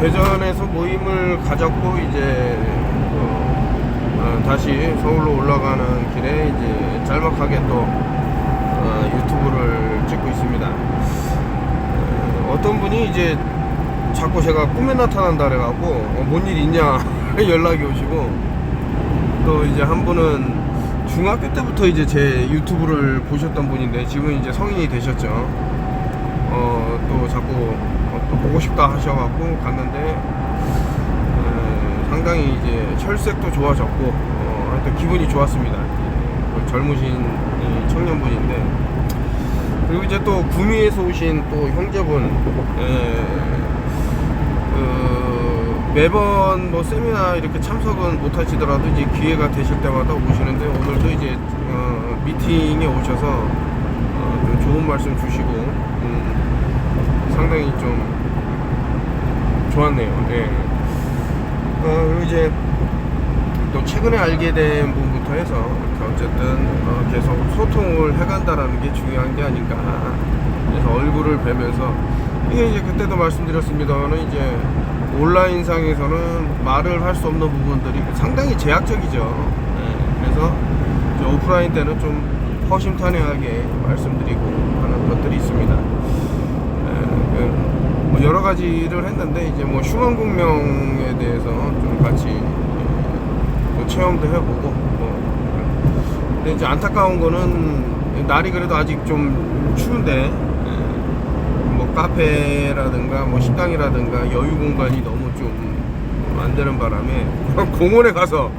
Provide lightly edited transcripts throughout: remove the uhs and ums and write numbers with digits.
대전에서 모임을 가졌고 이제 다시 서울로 올라가는 길에 이제 짤막하게 또 유튜브를 찍고 있습니다. 어떤 분이 이제 자꾸 제가 꿈에 나타난다 그래갖고 뭔 일 있냐 연락이 오시고, 또 이제 한 분은 중학교 때부터 이제 제 유튜브를 보셨던 분인데 지금 이제 성인이 되셨죠. 또 자꾸 또 보고 싶다 하셔갖고 갔는데 상당히 이제 혈색도 좋아졌고 하여튼 기분이 좋았습니다. 젊으신 청년분인데, 그리고 이제 또 구미에서 오신 또 형제분, 매번 뭐 세미나 이렇게 참석은 못 하시더라도 이제 기회가 되실 때마다 오시는데, 오늘도 이제 미팅에 오셔서 좀 좋은 말씀 주시고 상당히 좀 좋았네요. 네. 그리고 이제 또 최근에 알게 된 분부터 해서 어쨌든 계속 소통을 해간다라는 게 중요한 게 아닌가. 그래서 얼굴을 뵈면서, 이게 이제 그때도 말씀드렸습니다만은 이제 온라인상에서는 말을 할 수 없는 부분들이 상당히 제약적이죠. 네. 그래서 이제 오프라인 때는 좀 허심탄회하게 말씀드리고 하는 것들이 있습니다. 뭐 여러 가지를 했는데 이제 뭐 흉한공명에 대해서 좀 같이 또 체험도 해보고, 근데 이제 안타까운 거는 날이 그래도 아직 좀 추운데 뭐 카페라든가 뭐 식당이라든가 여유 공간이 너무 좀 안 되는 바람에 공원에 가서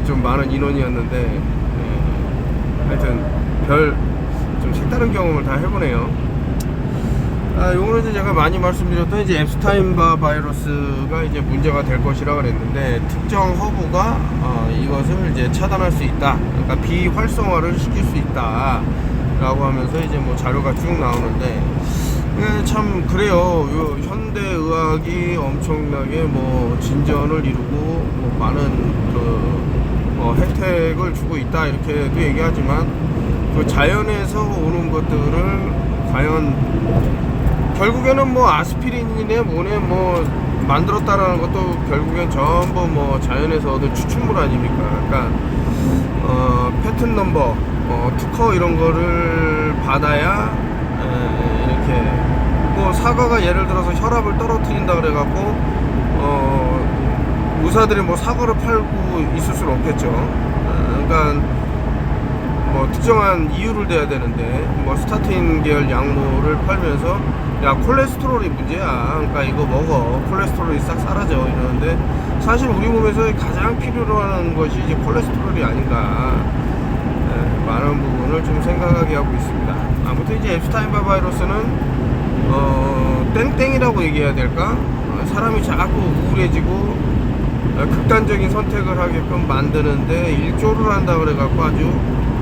좀 많은 인원이었는데 하여튼 별 좀 색다른 경험을 다 해보네요. 요거는 이제 제가 많이 말씀드렸던 이제 앱스타인바 바이러스가 이제 문제가 될 것이라 그랬는데, 특정 허브가 이것을 이제 차단할 수 있다, 그러니까 비활성화를 시킬 수 있다 라고 하면서 이제 뭐 자료가 쭉 나오는데, 참 그래요. 요 현대 의학이 엄청나게 뭐 진전을 이루고 뭐 많은 혜택을 주고 있다 이렇게도 얘기하지만, 그 자연에서 오는 것들을 과연 결국에는 뭐 아스피린이네 뭐네 뭐 만들었다라는 것도 결국엔 전부 뭐 자연에서 얻은 추출물 아닙니까? 그러니까 패턴 넘버, 특허 이런 거를 받아야 이렇게 뭐 사과가 예를 들어서 혈압을 떨어뜨린다 그래갖고 의사들이 뭐 사과를 팔고 있을 수는 없겠죠. 그러니까 뭐 특정한 이유를 대야 되는데, 뭐 스타틴 계열 약물을 팔면서 야 콜레스테롤이 문제야, 그러니까 이거 먹어 콜레스테롤이 싹 사라져 이러는데, 사실 우리 몸에서 가장 필요로 하는 것이 이제 콜레스테롤이 아닌가. 많은 부분을 좀 생각하게 하고 있습니다. 아무튼 이제 앱스타인바 바이러스는 땡땡이라고 얘기해야 될까? 사람이 자꾸 우울해지고 극단적인 선택을 하게끔 만드는데 일조를 한다 그래갖고 아주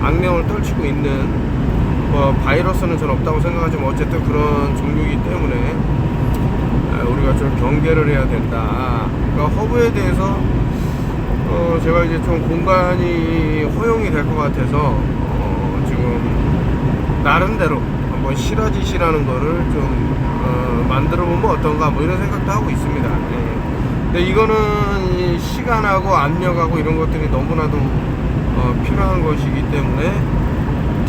악명을 떨치고 있는 바이러스는 전 없다고 생각하지만, 어쨌든 그런 종류이기 때문에 우리가 좀 경계를 해야 된다. 그러니까 허브에 대해서 제가 이제 좀 공간이 허용이 될 것 같아서 지금 나름대로 한번 실화짓이라는 거를 좀 만들어 보면 어떤가 뭐 이런 생각도 하고 있습니다. 근데 이거는 시간하고 압력하고 이런 것들이 너무나도 필요한 것이기 때문에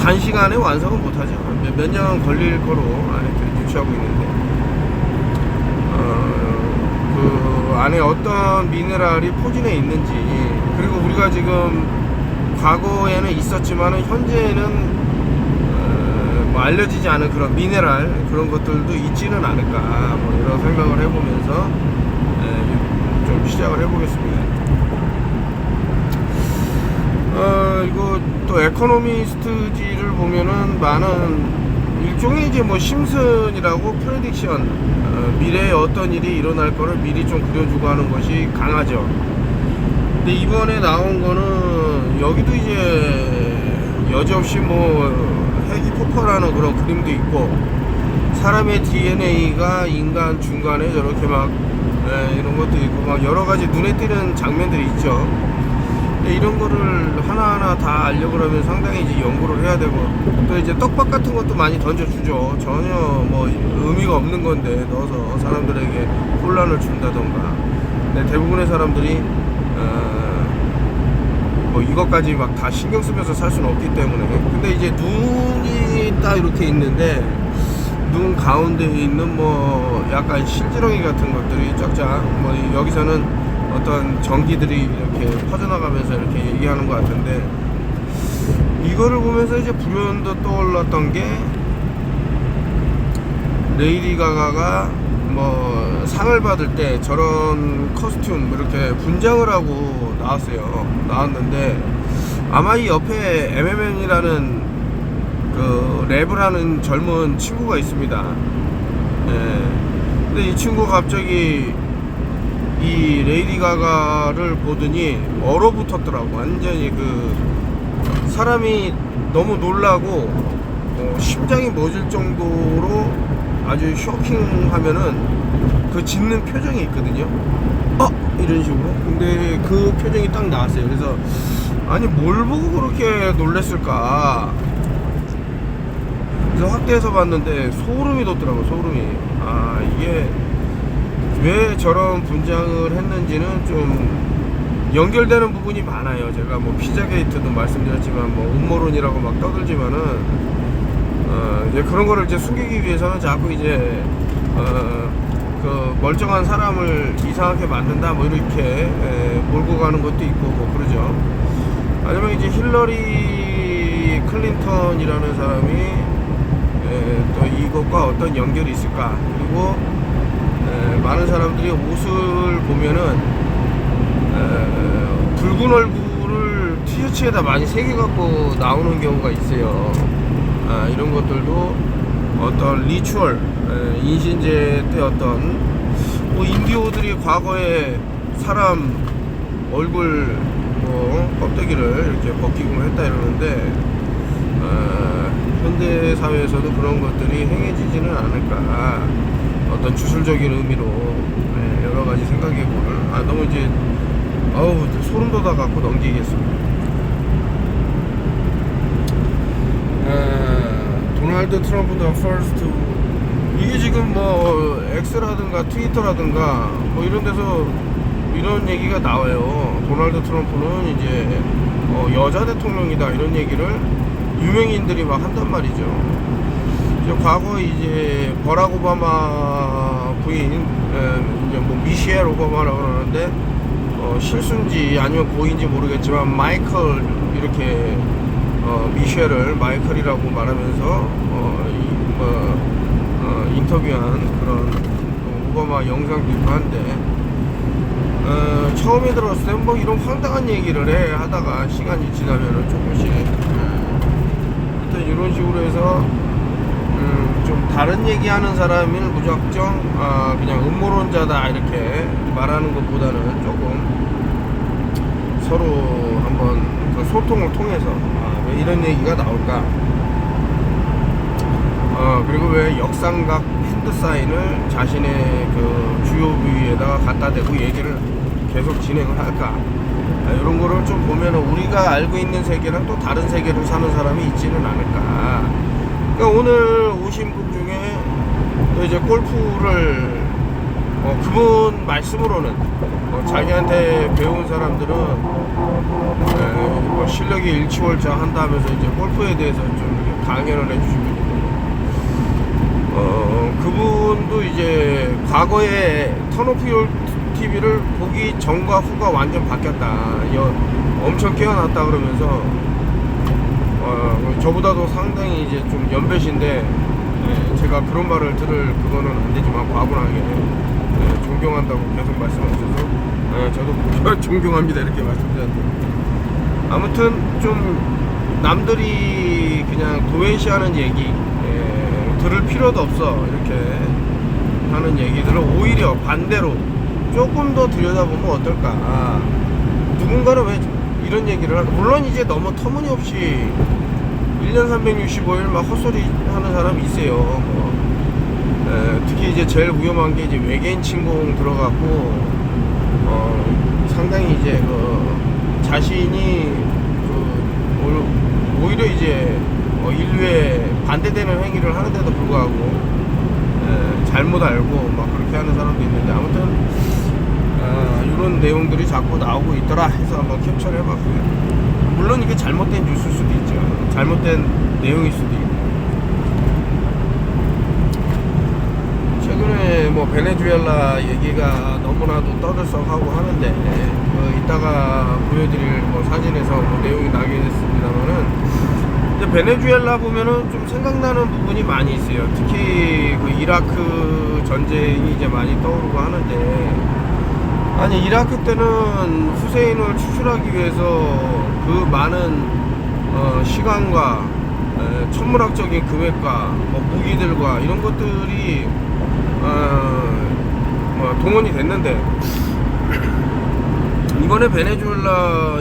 단시간에 완성은 못하죠. 몇 년 걸릴 거로 유추하고 있는데, 그 안에 어떤 미네랄이 포진해 있는지, 그리고 우리가 지금 과거에는 있었지만은 현재는 뭐 알려지지 않은 그런 미네랄 그런 것들도 있지는 않을까, 뭐 이런 생각을 해보면서 좀 시작을 해보겠습니다. 이거 또 에코노미스트지를 보면은 많은 일종의 이제 뭐 심슨이라고 프레딕션, 미래에 어떤 일이 일어날 거를 미리 좀 그려주고 하는 것이 강하죠. 근데 이번에 나온 거는 여기도 이제 여지없이 뭐 핵이 폭발하는 그런 그림도 있고, 사람의 DNA가 인간 중간에 저렇게 막 이런 것도 있고 막 여러 가지 눈에 띄는 장면들이 있죠. 근데 이런 거를 하나하나 다 알려고 그러면 상당히 이제 연구를 해야 되고, 또 이제 떡밥 같은 것도 많이 던져주죠. 전혀 뭐 의미가 없는 건데 넣어서 사람들에게 혼란을 준다던가. 근데 대부분의 사람들이 뭐 이것까지 막 다 신경 쓰면서 살 수는 없기 때문에. 근데 이제 눈이 딱 이렇게 있는데 눈 가운데에 있는 뭐 약간 실지렁이 같은 것들이 쫙쫙, 뭐 여기서는 어떤 전기들이 이렇게 퍼져나가면서 이렇게 얘기하는 것 같은데, 이거를 보면서 이제 불현듯 떠올랐던 게, 레이디 가가가 뭐 상을 받을 때 저런 커스튬 이렇게 분장을 하고 나왔는데, 아마 이 옆에 MMN이라는 그 랩을 하는 젊은 친구가 있습니다. 예. 근데 이 친구 갑자기 이 레이디 가가를 보더니 얼어붙었더라고. 완전히 그 사람이 너무 놀라고 심장이 멎을 정도로 아주 쇼킹하면은 그 짖는 표정이 있거든요. 이런 식으로. 근데 그 표정이 딱 나왔어요. 그래서 아니 뭘 보고 그렇게 놀랬을까. 그래서 확대해서 봤는데 소름이 돋더라고. 소름이. 이게 왜 저런 분장을 했는지는 좀 연결되는 부분이 많아요. 제가 뭐 피자게이트도 말씀드렸지만 뭐 음모론이라고 막 떠들지만은 이제 그런 거를 이제 숨기기 위해서는 자꾸 이제 그 멀쩡한 사람을 이상하게 만든다 뭐 이렇게 몰고 가는 것도 있고 뭐 그러죠. 아니면 이제 힐러리 클린턴이라는 사람이 또 이것과 어떤 연결이 있을까. 그리고 많은 사람들이 옷을 보면은 붉은 얼굴을 티셔츠에다 많이 새겨갖고 나오는 경우가 있어요. 이런 것들도 어떤 리추얼, 인신제 때 어떤 뭐 인디오들이 과거에 사람 얼굴 뭐 껍데기를 이렇게 벗기고 했다 이러는데, 현대 사회에서도 그런 것들이 행해지지는 않을까. 어떤 주술적인 의미로 여러 가지 생각해보는. 너무 이제 소름 돋아 갖고 넘기겠습니다. 도널드 트럼프 더 퍼스트, 이게 지금 뭐 X라든가 트위터라든가 뭐 이런 데서 이런 얘기가 나와요. 도널드 트럼프는 이제 여자 대통령이다 이런 얘기를 유명인들이 막 한단 말이죠. 과거 이제 버락 오바마 부인, 이제 뭐 미셸 오바마라고 그러는데 실수인지 아니면 고인지 모르겠지만 마이클 이렇게 미셸을 마이클이라고 말하면서 인터뷰한 그런 오바마 영상도 있고 한데, 처음에 들었을 때 뭐 이런 황당한 얘기를 하다가 시간이 지나면은 조금씩 일단 이런 식으로 해서 좀 다른 얘기하는 사람을 무작정 그냥 음모론자다 이렇게 말하는 것보다는 조금 서로 한번 그 소통을 통해서 왜 이런 얘기가 나올까. 그리고 왜 역삼각 핸드사인을 자신의 그 주요 부위에다가 갖다 대고 얘기를 계속 진행을 할까. 이런 거를 좀 보면 우리가 알고 있는 세계랑 또 다른 세계를 사는 사람이 있지는 않을까. 그러니까 오늘 오신 분 중에 또 이제 골프를 그분 말씀으로는 자기한테 배운 사람들은 뭐 실력이 일치월장한다 하면서 이제 골프에 대해서 좀 강연을 해주시거든요. 그분도 이제 과거에 턴오프 TV를 보기 전과 후가 완전 바뀌었다. 엄청 깨어났다 그러면서 저보다도 상당히 이제 좀 연배신데 제가 그런 말을 들을 그거는 안 되지만 과분하게 존경한다고 계속 말씀하셔서 저도 존경합니다 이렇게 말씀드렸는데, 아무튼 좀 남들이 그냥 도외시하는 얘기 들을 필요도 없어 이렇게 하는 얘기들을 오히려 반대로 조금 더 들여다보면 어떨까. 누군가는 왜 이런 얘기를 할까. 물론 이제 너무 터무니없이 1년 365일 막 헛소리 하는 사람이 있어요. 특히 이제 제일 위험한 게 이제 외계인 침공 들어갔고 상당히 이제 자신이 오히려 이제 인류에 반대되는 행위를 하는데도 불구하고 잘못 알고 막 그렇게 하는 사람도 있는데, 아무튼 이런 내용들이 자꾸 나오고 있더라 해서 한번 캡처를 해봤고요. 물론 이게 잘못된 뉴스일 수도 있죠. 잘못된 내용일 수도 있고. 최근에 뭐 베네수엘라 얘기가 너무나도 떠들썩하고 하는데, 이따가 보여드릴 뭐 사진에서 뭐 내용이 나게 됐습니다만은, 근데 베네수엘라 보면은 좀 생각나는 부분이 많이 있어요. 특히 그 이라크 전쟁이 이제 많이 떠오르고 하는데, 아니 이라크 때는 후세인을 추출하기 위해서 그 많은 시간과 천문학적인 금액과 뭐 무기들과 이런 것들이 동원이 됐는데, 이번에 베네수엘라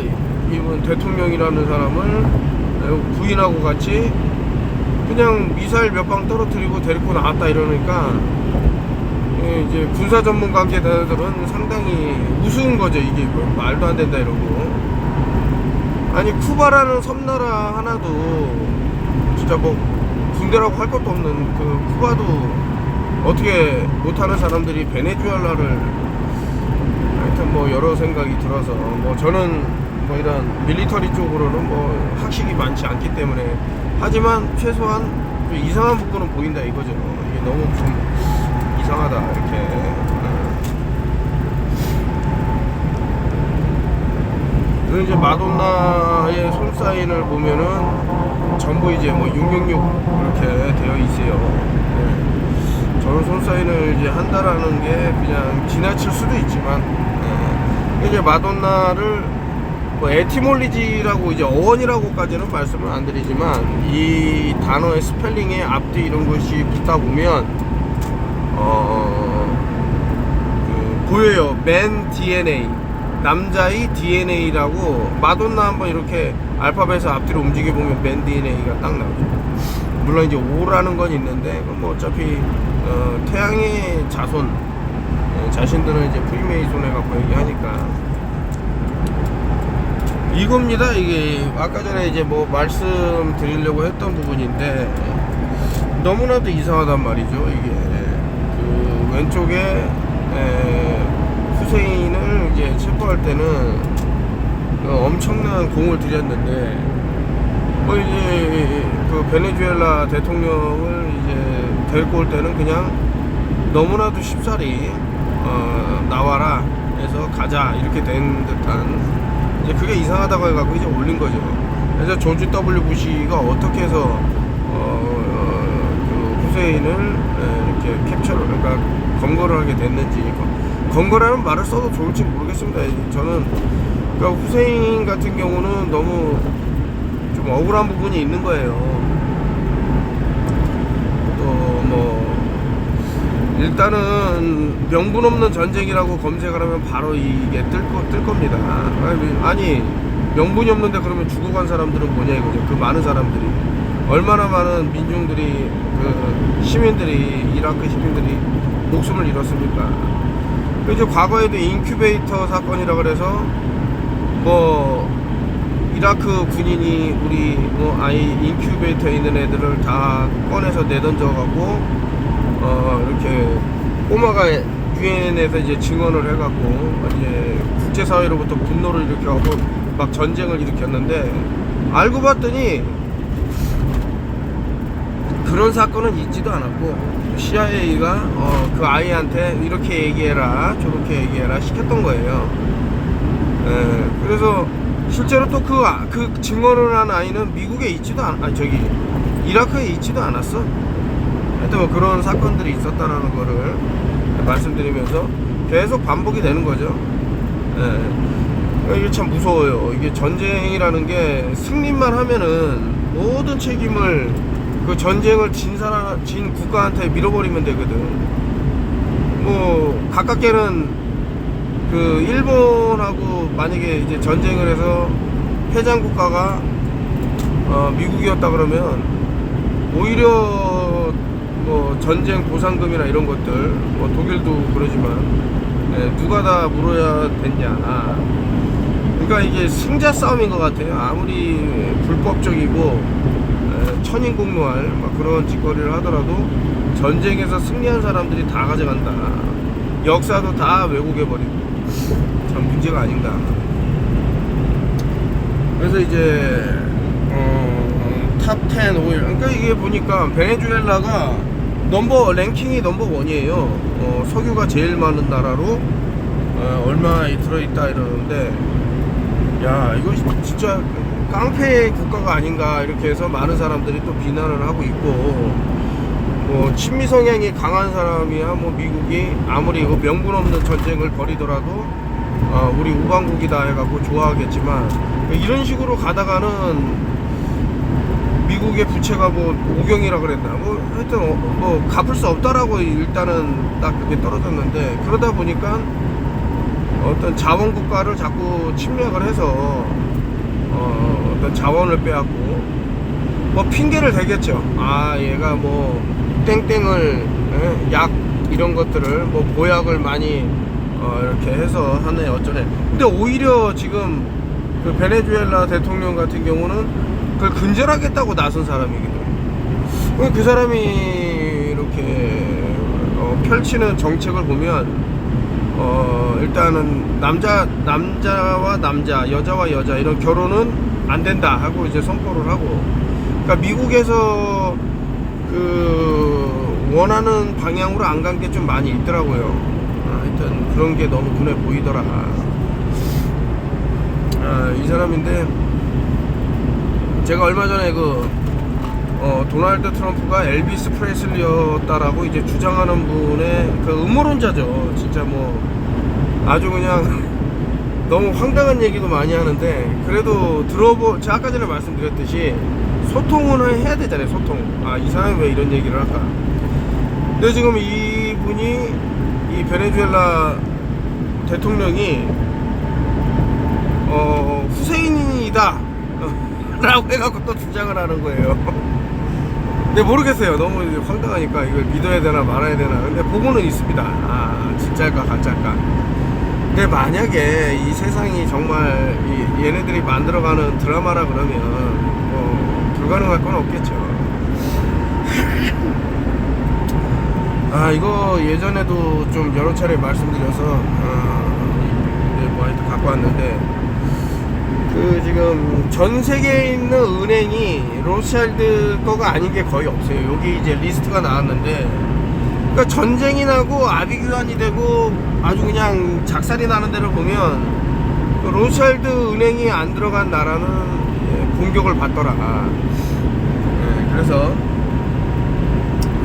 이번 대통령이라는 사람을 부인하고 같이 그냥 미사일 몇 방 떨어뜨리고 데리고 나왔다 이러니까, 이제 군사 전문 관계자들은 상당히 우스운 거죠. 이게 뭐 말도 안 된다 이러고. 아니 쿠바라는 섬나라 하나도 진짜 뭐 군대라고 할 것도 없는 그 쿠바도 어떻게 못하는 사람들이 베네수엘라를, 하여튼 뭐 여러 생각이 들어서, 뭐 저는 뭐 이런 밀리터리 쪽으로는 뭐 학식이 많지 않기 때문에, 하지만 최소한 이상한 부분은 보인다 이거죠. 이게 너무 좀 이상하다 이렇게. 그리고 이제 마돈나의 손사인을 보면은 전부 이제 뭐 666 이렇게 되어 있어요. 저는 손사인을 이제 한다라는 게 그냥 지나칠 수도 있지만, 이제 마돈나를 뭐 에티몰리지라고 이제 어원이라고까지는 말씀을 안 드리지만, 이 단어의 스펠링에 앞뒤 이런 것이 붙다 보면 보여요. 맨 DNA, 남자의 DNA라고 마돈나 한번 이렇게 알파벳을 앞뒤로 움직여 보면 맨 DNA가 딱 나오죠. 물론 이제 O라는 건 있는데, 뭐 어차피 태양의 자손, 자신들은 이제 프리메이손에 갖고 얘기하니까 이겁니다. 이게 아까 전에 이제 뭐 말씀드리려고 했던 부분인데, 너무나도 이상하단 말이죠. 이게 그 왼쪽에 후세인을 이제 체포할 때는 엄청난 공을 들였는데, 뭐 이제 그 베네수엘라 대통령을 이제 데리고 올 때는 그냥 너무나도 쉽사리 나와라 해서 가자 이렇게 된 듯한, 이제 그게 이상하다고 해갖고 이제 올린 거죠. 그래서 조지 W 부시가 어떻게 해서 그 후세인을 이렇게 캡처를, 그러니까 검거를 하게 됐는지, 검거라는 말을 써도 좋을지 모르겠습니다. 저는 그러니까 후세인 같은 경우는 너무 좀 억울한 부분이 있는 거예요. 또 뭐 일단은 명분 없는 전쟁이라고 검색을 하면 바로 이게 뜰 겁니다. 아니 명분이 없는데 그러면 죽어간 사람들은 뭐냐 이거죠. 그 많은 사람들이, 얼마나 많은 민중들이, 그 시민들이, 이라크 시민들이 목숨을 잃었습니까? 이제 과거에도 인큐베이터 사건이라 그래서 뭐 이라크 군인이 우리 뭐 아이 인큐베이터에 있는 애들을 다 꺼내서 내던져 갖고 이렇게 꼬마가 유엔에서 이제 증언을 해갖고 이제 국제사회로부터 분노를 일으켜갖고 막 전쟁을 일으켰는데, 알고 봤더니 그런 사건은 있지도 않았고, CIA가 그 아이한테 이렇게 얘기해라 저렇게 얘기해라 시켰던 거예요. 그래서 실제로 또 그 증언을 한 아이는 미국에 있지도 저기 이라크에 있지도 않았어. 하여튼 뭐 그런 사건들이 있었다라는 거를 말씀드리면서 계속 반복이 되는 거죠. 이게 참 무서워요. 이게 전쟁이라는 게 승리만 하면은 모든 책임을 그 전쟁을 진 국가한테 밀어버리면 되거든. 뭐 가깝게는 그 일본하고 만약에 이제 전쟁을 해서 패장 국가가 미국이었다 그러면 오히려 뭐 전쟁 보상금이나 이런 것들, 뭐 독일도 그러지만 누가 다 물어야 됐냐. 그러니까 이게 승자 싸움인 것 같아요. 아무리 불법적이고 천인공노할 막 그런 짓거리를 하더라도 전쟁에서 승리한 사람들이 다 가져간다. 역사도 다 왜곡해버리고 참 문제가 아닌가. 그래서 이제 탑 10 오일, 그러니까 이게 보니까 베네수엘라가 랭킹이 넘버 1이에요. 석유가 제일 많은 나라로 얼마 들어있다 이러는데, 야 이거 진짜 깡패 국가가 아닌가 이렇게 해서 많은 사람들이 또 비난을 하고 있고, 뭐 친미 성향이 강한 사람이야 뭐 미국이 아무리 이거 명분 없는 전쟁을 벌이더라도 우리 우방국이다 해갖고 좋아하겠지만, 이런 식으로 가다가는 미국의 부채가 뭐 5경이라 그랬나 뭐 하여튼 뭐 갚을 수 없다라고 일단은 딱 그게 떨어졌는데, 그러다 보니까 어떤 자원 국가를 자꾸 침략을 해서 어떤 자원을 빼앗고 뭐 핑계를 대겠죠. 아 얘가 뭐 땡땡을 약 이런 것들을 뭐 보약을 많이 이렇게 해서 하네 어쩌네. 근데 오히려 지금 그 베네수엘라 대통령 같은 경우는 그걸 근절하겠다고 나선 사람이거든요. 그 사람이 이렇게 펼치는 정책을 보면 일단은 남자와 남자, 여자와 여자 이런 결혼은 안 된다 하고 이제 선포를 하고, 그러니까 미국에서 그 원하는 방향으로 안 간 게 좀 많이 있더라고요. 하여튼 그런 게 너무 눈에 보이더라. 이 사람인데, 제가 얼마 전에 도널드 트럼프가 엘비스 프레슬리였다라고 이제 주장하는 분의 그 음모론자죠. 진짜 뭐 아주 그냥 너무 황당한 얘기도 많이 하는데, 그래도 제가 아까 전에 말씀드렸듯이 소통은 해야 되잖아요. 소통. 이 사람이 왜 이런 얘기를 할까. 근데 지금 이분이 이 베네수엘라 대통령이 후세인이다 라고 해갖고 또 주장을 하는 거예요. 근데 모르겠어요. 너무 황당하니까 이걸 믿어야 되나 말아야 되나. 근데 보고는 있습니다. 진짜일까 가짜일까. 근데 만약에 이 세상이 정말 얘네들이 만들어가는 드라마라 그러면 불가능할 건 없겠죠. 이거 예전에도 좀 여러 차례 말씀드려서 뭐 하여튼 갖고 왔는데, 그 지금 전 세계에 있는 은행이 로스차일드 거가 아닌 게 거의 없어요. 여기 이제 리스트가 나왔는데, 그러니까 전쟁이 나고 아비규환이 되고 아주 그냥 작살이 나는 데를 보면 그 로스차일드 은행이 안 들어간 나라는 공격을 받더라. 그래서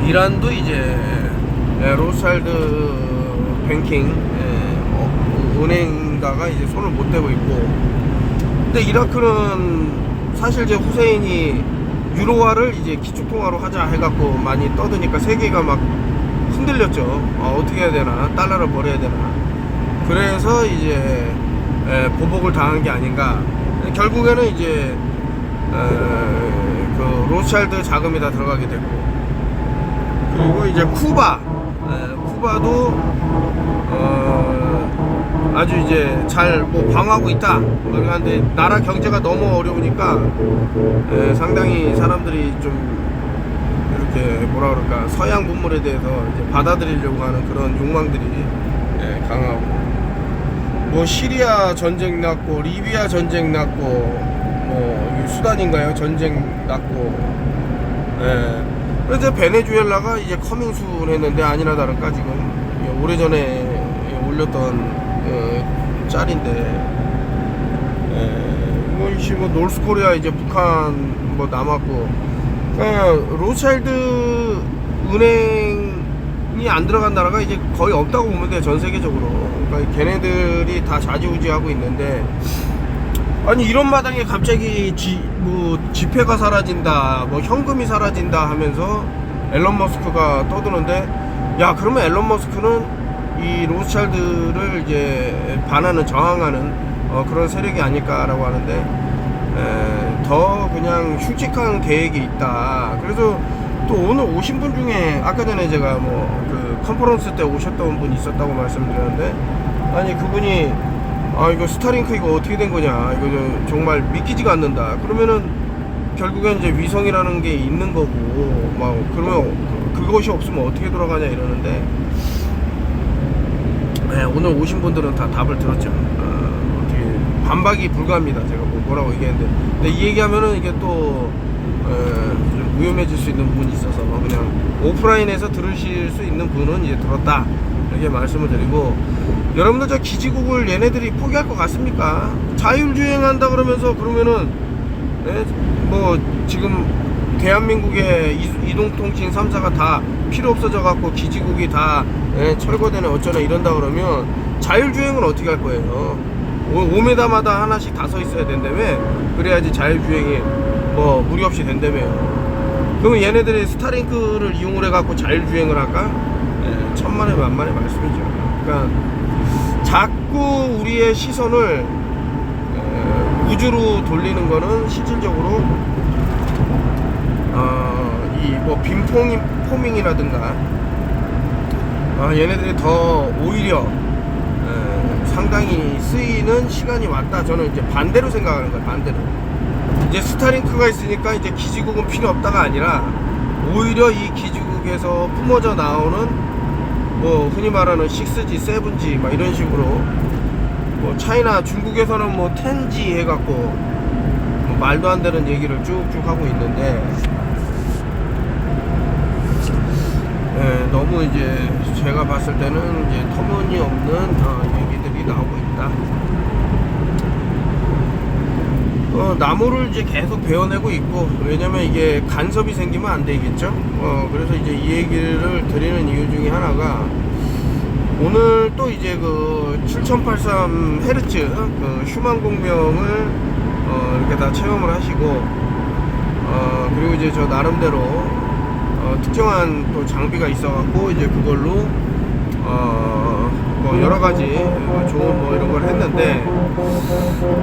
이란도 이제 로스차일드 뱅킹 은행가가 이제 손을 못 대고 있고, 근데 이라크는 사실 이제 후세인이 유로화를 이제 기축통화로 하자 해갖고 많이 떠드니까 세계가 막 흔들렸죠. 어떻게 해야 되나, 달러를 버려야 되나. 그래서 이제 보복을 당한 게 아닌가. 결국에는 이제 그 로스차일드 자금이 다 들어가게 됐고, 그리고 이제 쿠바도 아주 이제 잘 뭐 방어하고 있다. 그런데 나라 경제가 너무 어려우니까 상당히 사람들이 좀 이렇게 뭐라 그럴까, 서양 문물에 대해서 이제 받아들이려고 하는 그런 욕망들이 강하고, 뭐 시리아 전쟁 났고 리비아 전쟁 났고 뭐 수단인가요 전쟁 났고. 그래서 베네수엘라가 이제 커밍순 했는데 아니나 다를까 지금 오래전에 올렸던 짤인데, 뭐 노스코리아 이제 북한 뭐 남았고, 로스차일드 은행이 안 들어간 나라가 이제 거의 없다고 보면 돼요, 전 세계적으로. 그러니까 걔네들이 다 좌지우지하고 있는데, 아니 이런 마당에 갑자기 뭐 지폐가 사라진다, 뭐 현금이 사라진다 하면서 앨런 머스크가 떠드는데, 야 그러면 앨런 머스크는 이 로스차일드를 이제 반하는, 저항하는 그런 세력이 아닐까라고 하는데, 더 그냥 흉측한 계획이 있다. 그래서 또 오늘 오신 분 중에 아까 전에 제가 뭐 그 컨퍼런스 때 오셨던 분 있었다고 말씀드렸는데, 아니 그분이 아 이거 스타링크 이거 어떻게 된 거냐, 이거 정말 믿기지가 않는다. 그러면은 결국엔 이제 위성이라는 게 있는 거고, 막 그러면 그것이 없으면 어떻게 돌아가냐 이러는데, 네, 오늘 오신 분들은 다 답을 들었죠. 어떻게 반박이 불가합니다. 제가 뭐라고 얘기했는데, 근데 이 얘기하면은 이게 또 좀 위험해질 수 있는 부분이 있어서 그냥 오프라인에서 들으실 수 있는 분은 이제 들었다 이렇게 말씀을 드리고, 여러분들 저 기지국을 얘네들이 포기할 것 같습니까? 자율주행한다 그러면서, 그러면은 네? 뭐 지금 대한민국의 이동통신 3사가 다 필요 없어져 갖고 기지국이 다 철거되네 어쩌네 이런다 그러면 자율주행은 어떻게 할 거예요? 5m마다 하나씩 다 서 있어야 된다며? 그래야지 자율주행이 뭐 무리 없이 된다며요. 그러면 얘네들이 스타링크를 이용을 해갖고 자율주행을 할까? 천만에 만만의 말씀이죠. 그러니까 자꾸 우리의 시선을 우주로 돌리는 거는 실질적으로 이 뭐 빔포밍이라든가 얘네들이 더 오히려 상당히 쓰이는 시간이 왔다. 저는 이제 반대로 생각하는 거예요. 반대로. 이제 스타링크가 있으니까 이제 기지국은 필요 없다가 아니라, 오히려 이 기지국에서 뿜어져 나오는 뭐 흔히 말하는 6G, 7G 막 이런 식으로, 뭐 차이나 중국에서는 뭐 10G 해갖고 뭐 말도 안 되는 얘기를 쭉쭉 하고 있는데, 너무 이제 제가 봤을 때는 이제 터무니없는 얘기들이 나오고 있다. 나무를 이제 계속 베어내고 있고, 왜냐면 이게 간섭이 생기면 안 되겠죠. 그래서 이제 이 얘기를 드리는 이유 중에 하나가, 오늘 또 이제 그 7083Hz 그 휴먼 공명을 이렇게 다 체험을 하시고, 그리고 이제 저 나름대로 특정한 또 장비가 있어갖고 이제 그걸로 뭐 여러 가지 좋은 뭐 이런 걸 했는데,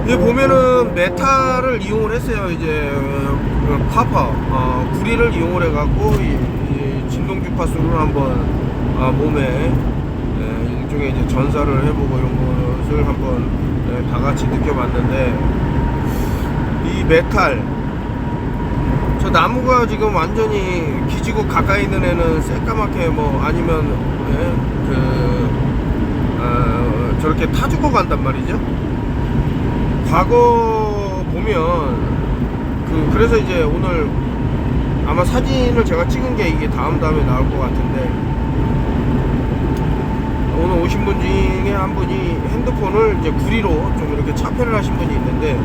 이게 보면은 메탈을 이용을 했어요. 이제 카퍼 구리를 이용을 해갖고 이 진동 주파수를 한번 몸에 일종의 이제 전사를 해보고 이런 것을 한번 다 같이 느껴봤는데, 이 메탈, 저 나무가 지금 완전히 기지국 가까이 있는 애는 새까맣게 뭐 아니면 저렇게 타 죽어 간단 말이죠. 과거 보면 그래서 이제 오늘 아마 사진을 제가 찍은 게 이게 다음에 나올 것 같은데, 오늘 오신 분 중에 한 분이 핸드폰을 이제 구리로 좀 이렇게 차폐를 하신 분이 있는데,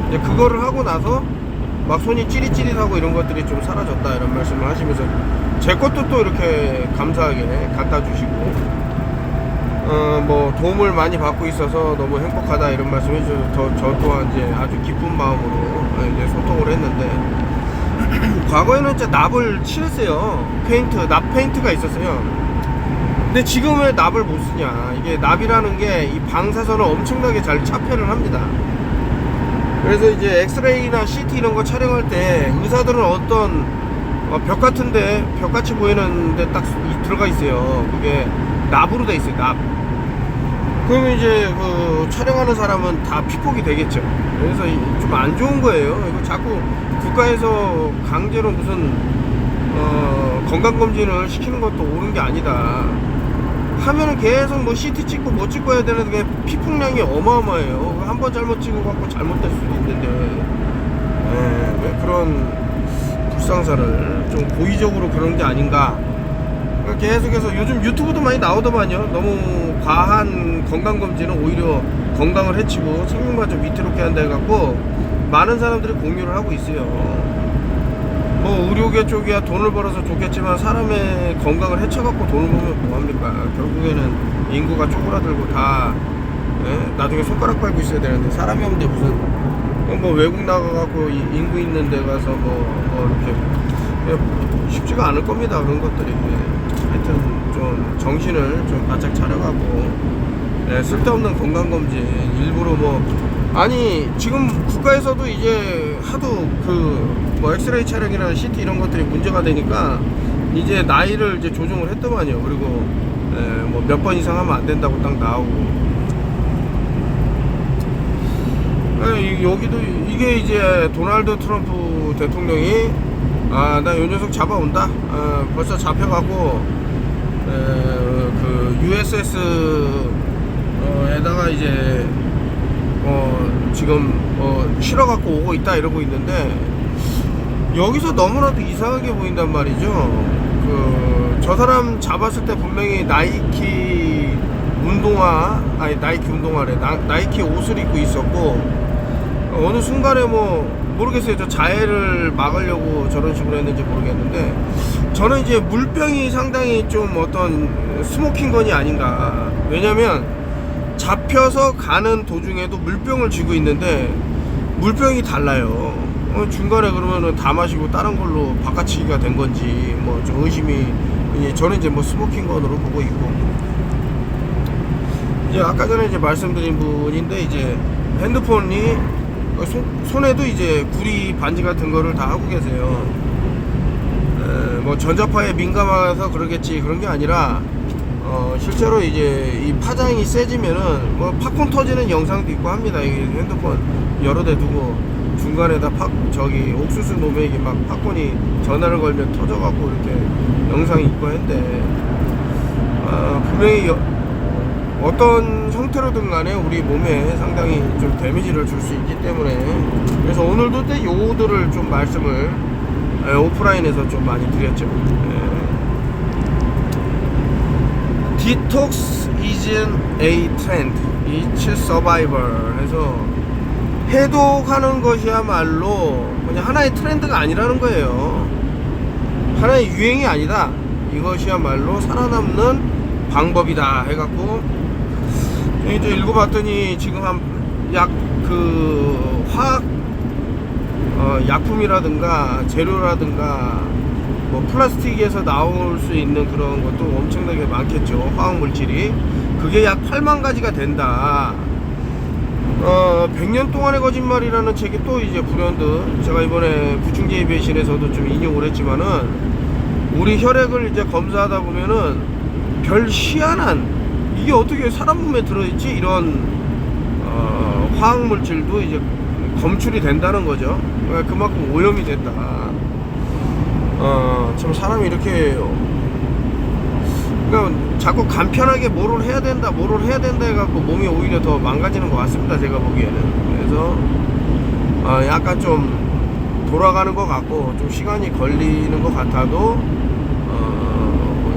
이제 그거를 하고 나서 막 손이 찌릿찌릿하고 이런 것들이 좀 사라졌다 이런 말씀을 하시면서, 제 것도 또 이렇게 감사하게 갖다 주시고 뭐 도움을 많이 받고 있어서 너무 행복하다 이런 말씀 해주셔서 저 또한 이제 아주 기쁜 마음으로 이제 소통을 했는데, 과거에는 진짜 납을 칠했어요. 납 페인트가 있었어요. 근데 지금 왜 납을 못 쓰냐, 이게 납이라는 게 이 방사선을 엄청나게 잘 차폐를 합니다. 그래서 이제 엑스레이나 CT 이런 거 촬영할 때 의사들은 어떤 벽 같은데, 벽같이 보이는데 딱 들어가 있어요. 그게 납으로 돼 있어요. 납. 그러면 이제 그 촬영하는 사람은 다 피폭이 되겠죠. 그래서 좀 안 좋은 거예요. 이거 자꾸 국가에서 강제로 무슨 건강검진을 시키는 것도 옳은 게 아니다. 하면은 계속 뭐 CT 찍고 뭐 찍고 해야 되는데 피폭량이 어마어마해요. 한 번 잘못 찍어 갖고 잘못될 수도 있는데, 왜 그런 불상사를 좀 고의적으로 그런 게 아닌가. 계속해서 요즘 유튜브도 많이 나오더만요. 너무 과한 건강검진은 오히려 건강을 해치고 생명마저 위태롭게 한다 해갖고 많은 사람들이 공유를 하고 있어요. 뭐 의료계 쪽이야 돈을 벌어서 좋겠지만, 사람의 건강을 해쳐갖고 돈을 벌면 뭐합니까? 결국에는 인구가 쪼그라들고 다 나중에 손가락 빨고 있어야 되는데, 사람이 없는데 무슨 뭐 외국 나가갖고 인구 있는 데 가서 뭐 이렇게 쉽지가 않을 겁니다. 그런 것들이. 하여튼 좀 정신을 좀 바짝 차려가고, 쓸데없는 건강검진 일부러 아니 지금 국가에서도 이제 하도 뭐 엑스레이 촬영이나 CT 이런 것들이 문제가 되니까 이제 나이를 이제 조정을 했더만요. 그리고 뭐 몇 번 이상 하면 안 된다고 딱 나오고, 여기도 이게 이제 도널드 트럼프 대통령이 나 요 녀석 잡아온다. 벌써 잡혀가고 그 USS 에다가 이제 지금 실어갖고 오고 있다 이러고 있는데, 여기서 너무나도 이상하게 보인단 말이죠. 저 사람 잡았을 때 분명히 나이키 운동화래. 나이키 옷을 입고 있었고, 어느 순간에 모르겠어요. 저 자해를 막으려고 저런 식으로 했는지 모르겠는데, 저는 이제 물병이 상당히 좀 어떤 스모킹건이 아닌가. 왜냐면 잡혀서 가는 도중에도 물병을 쥐고 있는데 물병이 달라요. 중간에 그러면은 다 마시고 다른 걸로 바꿔치기가 된 건지 좀 의심이, 저는 이제 스모킹건으로 보고 있고, 이제 아까 전에 이제 말씀드린 분인데, 이제 핸드폰이 손에도 이제 구리 반지 같은 거를 다 하고 계세요. 전자파에 민감해서 그러겠지, 그런 게 아니라 실제로 이제 이 파장이 세지면은 팝콘 터지는 영상도 있고 합니다. 이 핸드폰 여러 대 두고 중간에다 옥수수 놓으면 이게 막 팝콘이 전화를 걸면 터져갖고 이렇게 영상이 있고 했는데, 분명히 어떤 형태로든 간에 우리 몸에 상당히 좀 데미지를 줄 수 있기 때문에, 그래서 오늘도 때 요거들을 좀 말씀을 오프라인에서 좀 많이 드렸죠. Detox isn't a trend, it's survivor. 해서 해독하는 것이야말로 그냥 하나의 트렌드가 아니라는 거예요. 하나의 유행이 아니다. 이것이야말로 살아남는 방법이다 해갖고 이제 읽어봤더니 지금 화학 약품이라든가 재료라든가 플라스틱에서 나올 수 있는 그런 것도 엄청나게 많겠죠. 화학 물질이 그게 약 8만 가지가 된다. 100년 동안의 거짓말이라는 책이 또 이제 불현듯, 제가 이번에 구충제의 배신에서도 좀 인용을 했지만은, 우리 혈액을 이제 검사하다 보면은 별 희한한, 이게 어떻게 사람 몸에 들어있지? 이런 화학 물질도 이제 검출이 된다는 거죠. 그만큼 오염이 됐다. 참 사람이 이렇게, 그러니까 자꾸 간편하게 뭐를 해야 된다 해갖고 몸이 오히려 더 망가지는 것 같습니다, 제가 보기에는. 그래서 약간 좀 돌아가는 것 같고, 좀 시간이 걸리는 것 같아도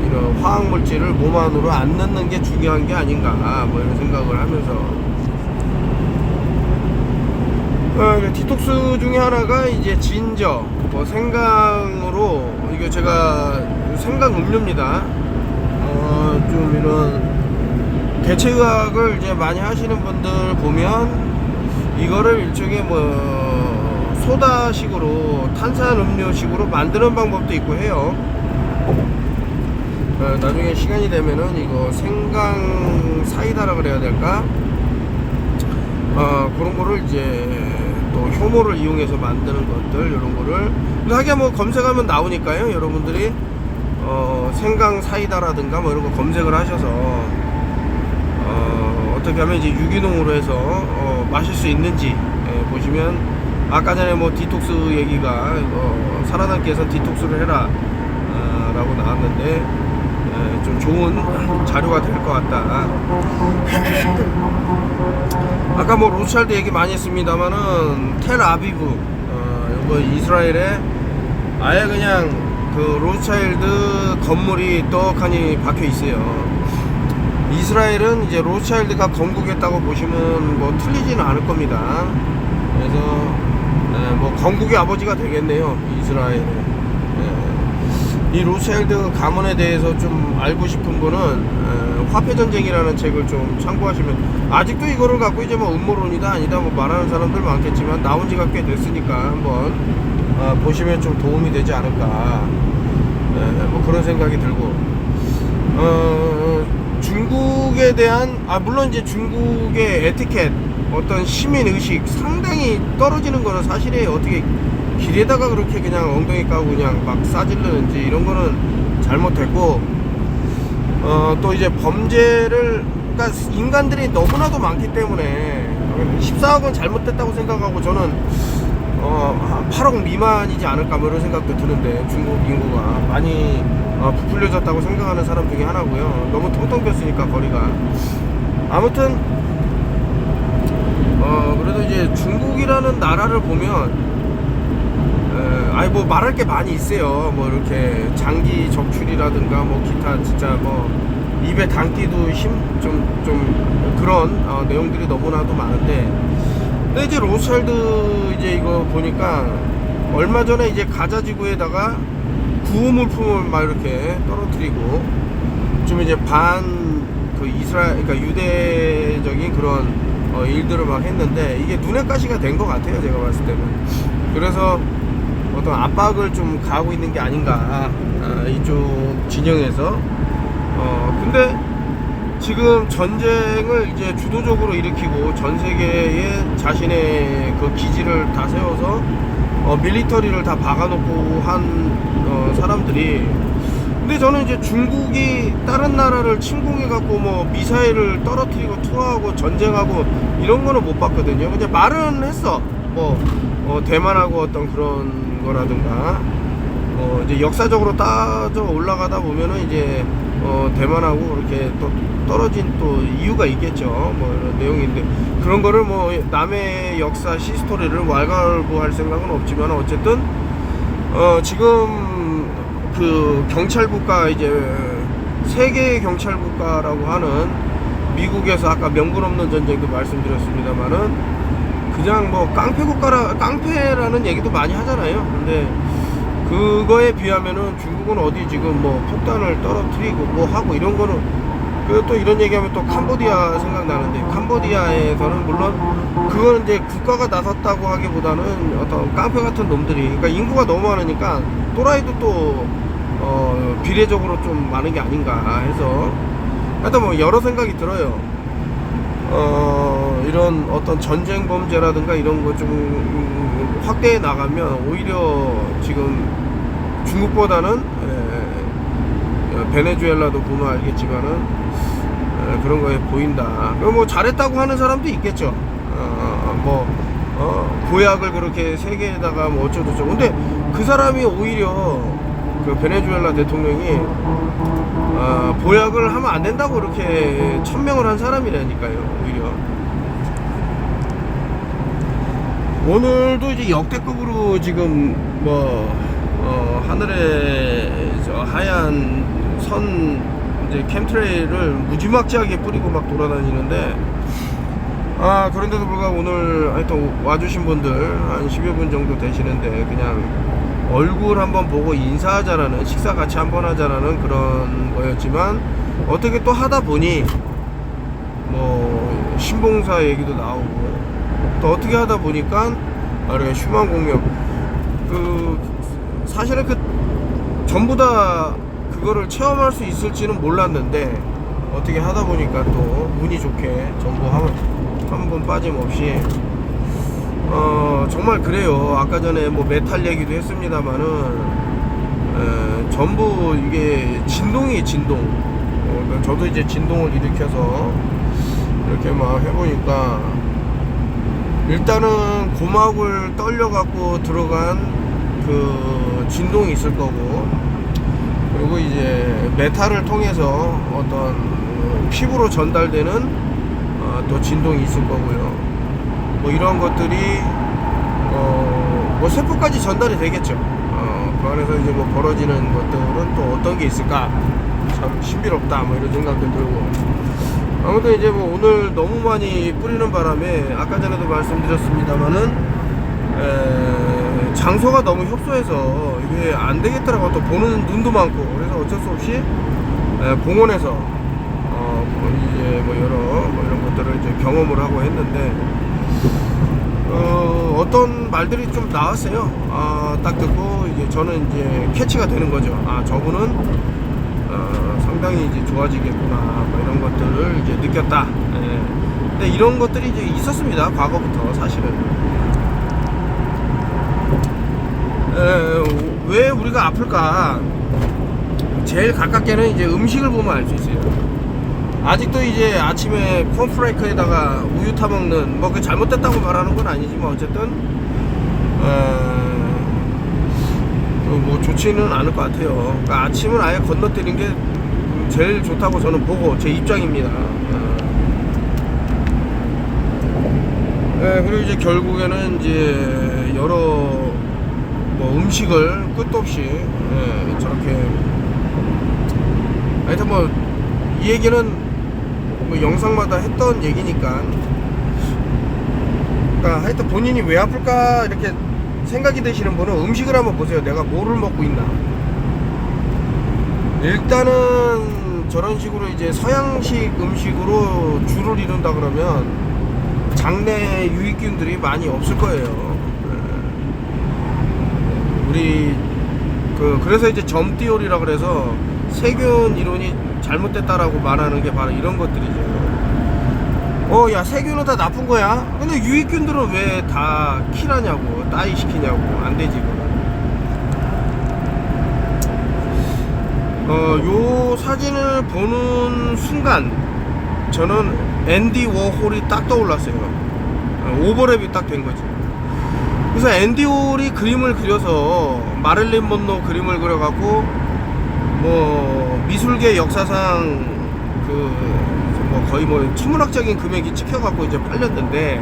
이런 화학 물질을 몸 안으로 안 넣는 게 중요한 게 아닌가, 이런 생각을 하면서, 디톡스 중에 하나가 이제 진저, 생강으로, 이게 제가 생강 음료입니다. 좀 이런 대체의학을 이제 많이 하시는 분들 보면 이거를 일종의 소다식으로, 탄산 음료식으로 만드는 방법도 있고 해요. 나중에 시간이 되면은 이거 생강 사이다라 그래야 될까? 그런 거를 이제 또 효모를 이용해서 만드는 것들, 이런 거를 하게 검색하면 나오니까요. 여러분들이 생강 사이다라든가 이런 거 검색을 하셔서 어떻게 하면 이제 유기농으로 해서 마실 수 있는지 보시면, 아까 전에 디톡스 얘기가 살아남기 위해서 디톡스를 해라 라고 나왔는데, 좀 좋은 자료가 될 것 같다. 아까 로스차일드 얘기 많이 했습니다만은, 텔아비브, 이거 이스라엘에 아예 그냥 그 로스차일드 건물이 떡하니 박혀 있어요. 이스라엘은 이제 로스차일드가 건국했다고 보시면 틀리지는 않을 겁니다. 그래서 건국의 아버지가 되겠네요, 이스라엘에. 이 로스차일드 가문에 대해서 좀 알고 싶은 분은 화폐전쟁이라는 책을 좀 참고하시면, 아직도 이거를 갖고 이제 음모론이다 아니다 말하는 사람들 많겠지만, 나온 지가 꽤 됐으니까 한번 보시면 좀 도움이 되지 않을까, 그런 생각이 들고, 중국에 대한, 물론 이제 중국의 에티켓, 어떤 시민의식 상당히 떨어지는 거는 사실이에요. 어떻게 길에다가 그렇게 그냥 엉덩이 까고 그냥 막 싸질르는지, 이런 거는 잘못했고, 또 이제 범죄를, 그러니까 인간들이 너무나도 많기 때문에 14억은 잘못됐다고 생각하고 저는 한 8억 미만이지 않을까 뭐 이런 생각도 드는데 중국 인구가 많이 부풀려졌다고 생각하는 사람 중에 하나고요. 너무 텅텅 비었으니까 거리가. 아무튼 그래도 이제 중국이라는 나라를 보면 아니 뭐 말할 게 많이 있어요. 뭐 이렇게 장기 적출이라든가 뭐 기타 진짜 뭐 입에 담기도 좀 그런 내용들이 너무나도 많은데, 근데 이제 로스차일드 이제 이거 보니까 얼마 전에 이제 가자 지구에다가 구호물품을 막 이렇게 떨어뜨리고 좀 이제 그 이스라엘 그러니까 유대적인 그런 일들을 막 했는데 이게 눈에 가시가 된 것 같아요, 제가 봤을 때는. 그래서 어떤 압박을 좀 가하고 있는 게 아닌가, 이쪽 진영에서. 근데 지금 전쟁을 이제 주도적으로 일으키고 전 세계에 자신의 그 기지를 다 세워서 밀리터리를 다 박아놓고 한 사람들이, 근데 저는 이제 중국이 다른 나라를 침공해갖고 뭐 미사일을 떨어뜨리고 투하하고 전쟁하고 이런 거는 못 봤거든요. 그냥 말은 했어. 뭐 대만하고 어떤 그런 거라든가 이제 역사적으로 따져 올라가다 보면은 이제 대만하고 이렇게 또 떨어진 또 이유가 있겠죠. 뭐 이런 내용인데 그런 거를 뭐 남의 역사 히스토리를 왈가왈부할 생각은 없지만 어쨌든 지금 그 경찰 국가 이제 세계의 경찰 국가라고 하는 미국에서 아까 명분 없는 전쟁도 말씀드렸습니다만은 그냥 뭐 깡패라는 얘기도 많이 하잖아요. 근데 그거에 비하면은 중국은 어디 지금 뭐 폭탄을 떨어뜨리고 뭐 하고 이런 거는, 그리고 또 이런 얘기하면 또 캄보디아 생각나는데, 캄보디아에서는 물론 그거는 이제 국가가 나섰다고 하기보다는 어떤 깡패 같은 놈들이, 그러니까 인구가 너무 많으니까 또라이도 또 비례적으로 좀 많은 게 아닌가 해서 하여튼 뭐 여러 생각이 들어요. 이런 어떤 전쟁 범죄라든가 이런 거 좀 확대해 나가면 오히려 지금 중국보다는 베네수엘라도 보면 알겠지만은 그런 거에 보인다. 뭐 잘했다고 하는 사람도 있겠죠. 보약을 그렇게 세계에다가 뭐 어쩌고저쩌고. 근데 그 사람이 오히려 그 베네수엘라 대통령이 보약을 하면 안 된다고 이렇게 천명을 한 사람이라니까요. 오히려 오늘도 이제 역대급으로 지금 하늘에 저 하얀 선 이제 캠트레일을 무지막지하게 뿌리고 막 돌아다니는데, 그런데도 불구하고 오늘 하여튼 와주신 분들 한 10여 분 정도 되시는데 그냥 얼굴 한번 보고 인사하자라는, 식사 같이 한번 하자라는 그런 거였지만 어떻게 또 하다 보니 뭐 신봉사 얘기도 나오고 또 어떻게 하다 보니까 이렇게 슈만 공명 사실은 전부 다 그거를 체험할 수 있을지는 몰랐는데 어떻게 하다 보니까 또 운이 좋게 전부 한 번 빠짐없이 정말 그래요. 아까 전에 뭐 메탈 얘기도 했습니다만은 전부 이게 진동. 저도 이제 진동을 일으켜서 이렇게 막 해보니까 일단은 고막을 떨려갖고 들어간 그 진동이 있을 거고, 그리고 이제 메탈을 통해서 어떤 피부로 전달되는 또 진동이 있을 거고요. 뭐 이런 것들이 뭐 세포까지 전달이 되겠죠. 그 안에서 이제 뭐 벌어지는 것들은 또 어떤 게 있을까, 참 신비롭다 뭐 이런 생각도 들고. 아무튼 이제 뭐 오늘 너무 많이 뿌리는 바람에 아까 전에도 말씀드렸습니다만은 장소가 너무 협소해서 이게 안 되겠더라고. 또 보는 눈도 많고 그래서 어쩔 수 없이 공원에서 이제 뭐 이런 것들을 이제 경험을 하고 했는데 어떤 말들이 좀 나왔어요. 딱 듣고 이제 저는 이제 캐치가 되는 거죠. 저분은 상당히 이제 좋아지겠구나 뭐 이런 것들을 이제 느꼈다. 근데 이런 것들이 이제 있었습니다. 과거부터 사실은. 왜 우리가 아플까? 제일 가깝게는 이제 음식을 보면 알 수 있어요. 아직도 이제 아침에 콘프레이크에다가 우유 타 먹는 뭐 그 잘못됐다고 말하는 건 아니지만 어쨌든 뭐 좋지는 않을 것 같아요. 그러니까 아침은 아예 건너뛰는 게 제일 좋다고 저는 보고 제 입장입니다. 그리고 이제 결국에는 이제 여러 뭐 음식을 끝도 없이 저렇게 하여튼 뭐 이 얘기는 뭐 영상마다 했던 얘기니까, 그러니까 하여튼 본인이 왜 아플까 이렇게 생각이 드시는 분은 음식을 한번 보세요. 내가 뭐를 먹고 있나. 일단은 저런 식으로 이제 서양식 음식으로 주를 이룬다 그러면 장내 유익균들이 많이 없을 거예요. 우리 그래서 이제 점띠올이라 그래서 세균 이론이 잘못됐다라고 말하는 게 바로 이런 것들이죠. 야, 세균은 다 나쁜 거야? 근데 유익균들은 왜 다 킬하냐고, 따위 시키냐고. 안 되지, 그건. 요 사진을 보는 순간 저는 앤디 워홀이 딱 떠올랐어요. 오버랩이 딱 된 거지. 그래서 앤디 워홀이 그림을 그려서 마릴린 먼로 그림을 그려갖고 뭐 미술계 역사상 뭐 거의 뭐 천문학적인 금액이 찍혀갖고 이제 팔렸는데,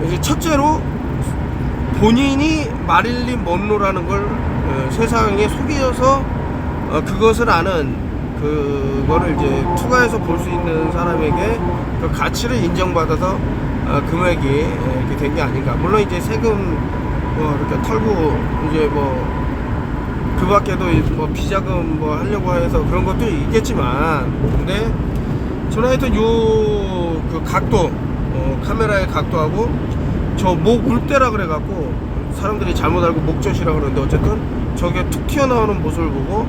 이제 첫째로 본인이 마릴린 먼로라는 걸 세상에 속여서 그것을 아는 그거를 이제 투과해서 볼 수 있는 사람에게 그 가치를 인정받아서 금액이 이렇게 된 게 아닌가. 물론 이제 세금 뭐 이렇게 털고 이제 뭐 그 밖에도 뭐 비자금 뭐 하려고 해서 그런 것도 있겠지만, 근데 저는 하여튼 그 각도, 카메라의 각도하고 저 목 물대라 그래갖고 사람들이 잘못 알고 목젖이라 그러는데, 어쨌든 저게 툭 튀어나오는 모습을 보고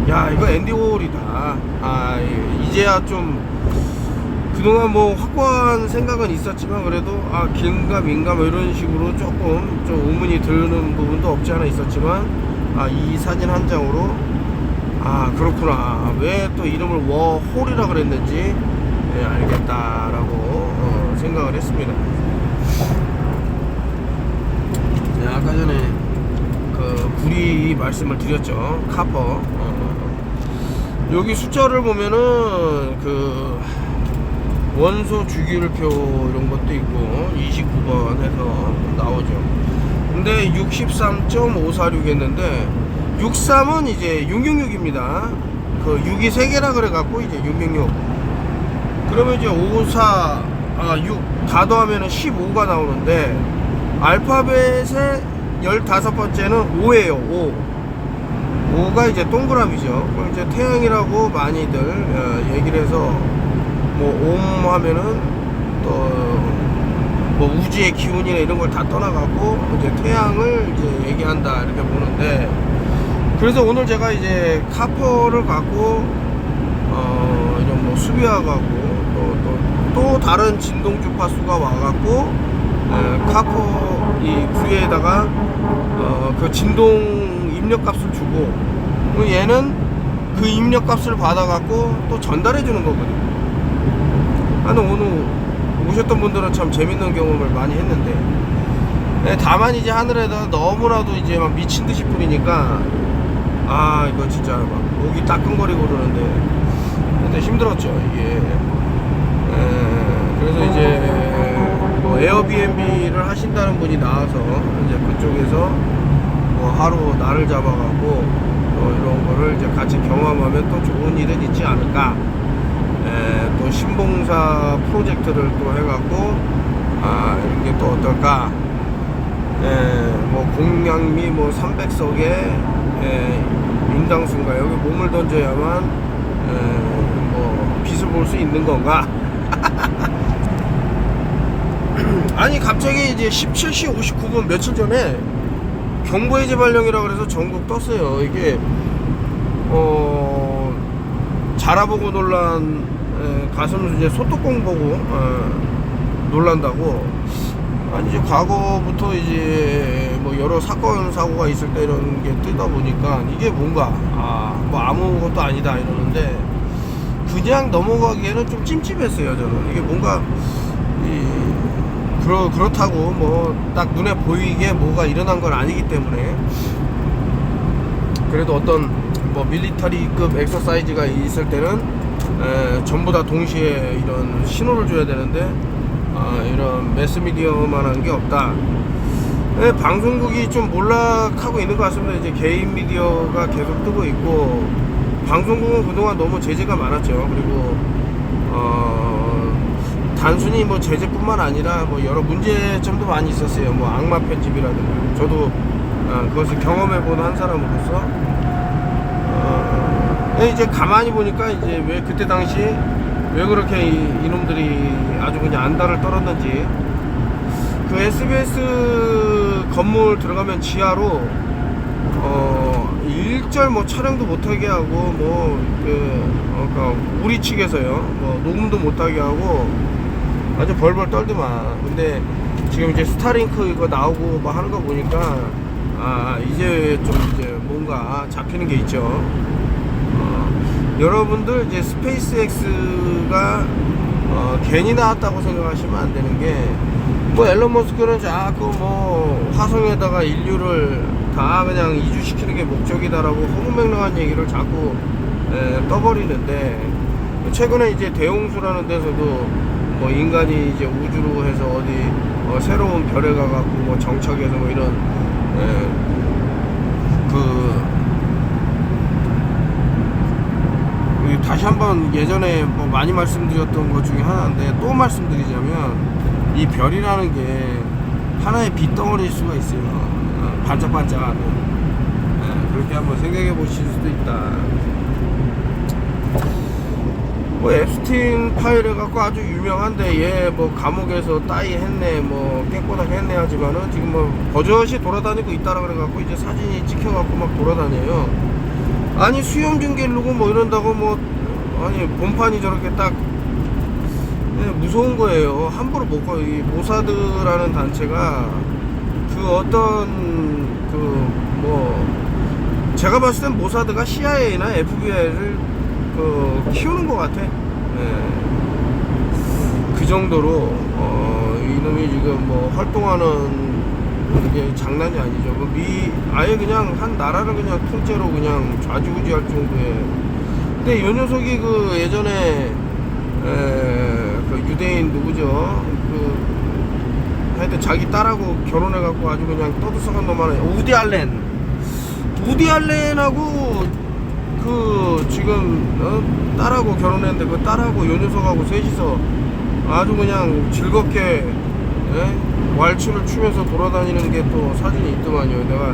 야, 이거 앤디 워홀이다. 이제야 좀 그동안 뭐 확고한 생각은 있었지만 그래도 긴가민가 뭐 이런 식으로 조금 좀 의문이 드는 부분도 없지 않아 있었지만, 이 사진 한 장으로 그렇구나, 왜 또 이름을 워홀이라 그랬는지 알겠다라고 생각을 했습니다. 아까 전에 그 구리 말씀을 드렸죠. 카퍼. 여기 숫자를 보면은 그 원소 주기율표 이런 것도 있고 29번 해서 나오죠. 근데 63.546 했는데 63은 이제 666입니다. 그 6이 3개라 그래갖고 이제 666. 그러면 이제 6 다 더하면은 15가 나오는데, 알파벳의 15번째는 5예요. 5가 이제 동그라미죠. 그럼 이제 태양이라고 많이들 얘기를 해서 뭐 옴 하면은 또 뭐 우주의 기운이나 이런 걸 다 떠나가고 이제 태양을 이제 얘기한다 이렇게 보는데, 그래서 오늘 제가 이제 카퍼를 갖고 이런 뭐 수비하고 또 다른 진동 주파수가 와갖고 카퍼 이 부위에다가 그 진동 입력값을 주고, 얘는 그 입력값을 받아갖고 또 전달해 주는 거거든요. 오늘 오셨던 분들은 참 재밌는 경험을 많이 했는데, 다만 이제 하늘에다 너무나도 이제 막 미친 듯이 뿌리니까 이거 진짜 막 목이 따끔거리고 그러는데, 근데 힘들었죠 이게. 그래서 이제 뭐 에어비앤비를 하신다는 분이 나와서 이제 그쪽에서 뭐 하루 날을 잡아가고 이런 거를 이제 같이 경험하면 또 좋은 일은 있지 않을까. 또 신봉사 프로젝트를 또 해갖고 이런 게 또 어떨까. 뭐 공양미 뭐 300석에 인당수인가 여기 몸을 던져야만 뭐 빛을 볼 수 있는 건가. 아니 갑자기 이제 17시 59분 며칠 전에 경보해제 발령이라 그래서 전국 떴어요. 이게 자라보고 놀란 가슴 이제 소뚜껑 보고 놀란다고. 아니 이제 과거부터 이제 뭐 여러 사건 사고가 있을 때 이런 게 뜨다 보니까 이게 뭔가 뭐 아무것도 아니다 이러는데 그냥 넘어가기에는 좀 찜찜했어요. 저는 이게 뭔가 그렇다고 뭐 딱 눈에 보이게 뭐가 일어난 건 아니기 때문에 그래도 어떤 뭐 밀리터리급 엑서사이즈가 있을 때는 전부 다 동시에 이런 신호를 줘야 되는데 이런 매스미디어만한 게 없다. 방송국이 좀 몰락하고 있는 것 같습니다. 이제 개인 미디어가 계속 뜨고 있고 방송국은 그동안 너무 제재가 많았죠. 그리고 단순히 뭐 제재뿐만 아니라 뭐 여러 문제점도 많이 있었어요. 뭐 악마 편집이라든가 저도 그것을 경험해본 한 사람으로서 이제 가만히 보니까 이제 왜 그때 당시 왜 그렇게 이놈들이 아주 그냥 안달을 떨었는지 그 SBS 건물 들어가면 지하로 일절 뭐 촬영도 못하게 하고 뭐 그러니까 우리 측에서요 뭐 녹음도 못하게 하고 아주 벌벌 떨더만. 근데 지금 이제 스타링크 이거 나오고 뭐 하는 거 보니까 이제 좀 이제 뭔가 잡히는 게 있죠. 여러분들 이제 스페이스X가 괜히 나왔다고 생각하시면 안 되는 게 뭐 앨런 머스크는 자꾸 뭐 화성에다가 인류를 다 그냥 이주시키는 게 목적이다라고 허무맹랑한 얘기를 자꾸 떠버리는데 최근에 이제 대홍수라는 데서도 뭐 인간이 이제 우주로 해서 어디 새로운 별에 가갖고 뭐 정착해서 뭐 이런 다시 한번 예전에 뭐 많이 말씀드렸던 것 중에 하나인데 또 말씀드리자면 이 별이라는 게 하나의 빛덩어리일 수가 있어요. 반짝반짝하는. 그렇게 한번 생각해 보실 수도 있다. 뭐 앱스틴 파일 해갖고 아주 유명한데 얘 뭐 감옥에서 따위 했네 뭐 깨꼬닥 했네 하지만은 지금 뭐 버젓이 돌아다니고 있다라 그래갖고 이제 사진이 찍혀갖고 막 돌아다녀요. 아니 수염 중계르고 뭐 이런다고 뭐 아니 본판이 저렇게 딱 무서운 거예요. 함부로 못 가요. 이 모사드라는 단체가 그 어떤 뭐 제가 봤을 땐 모사드가 CIA나 FBI를 키우는 것 같아. 그 정도로 이놈이 지금 뭐 활동하는 게 장난이 아니죠. 아예 그냥 한 나라를 그냥 통째로 그냥 좌지우지할 정도의. 근데 이 녀석이 그 예전에 그 유대인 누구죠? 하여튼 자기 딸하고 결혼해갖고 아주 그냥 떠들썩한 놈 하나. 우디 알렌하고 그 지금 딸하고 결혼했는데 그 딸하고 요 녀석하고 셋이서 아주 그냥 즐겁게 왈츠를 추면서 돌아다니는 게 또 사진이 있더만요. 내가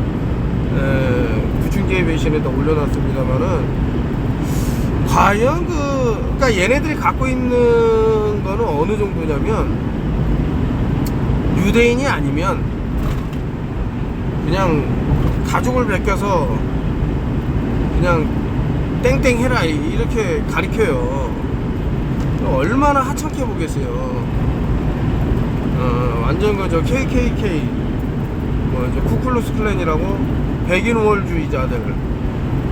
구중계의 배신에다 올려놨습니다만은 과연 그러니까 얘네들이 갖고 있는 거는 어느 정도냐면 유대인이 아니면 그냥 가족을 베껴서 그냥 땡땡 해라 이렇게 가리켜요. 얼마나 하찮게 보겠어요. 완전 그 저 KKK 뭐 이제 쿠클루스 클랜이라고 백인월주의자들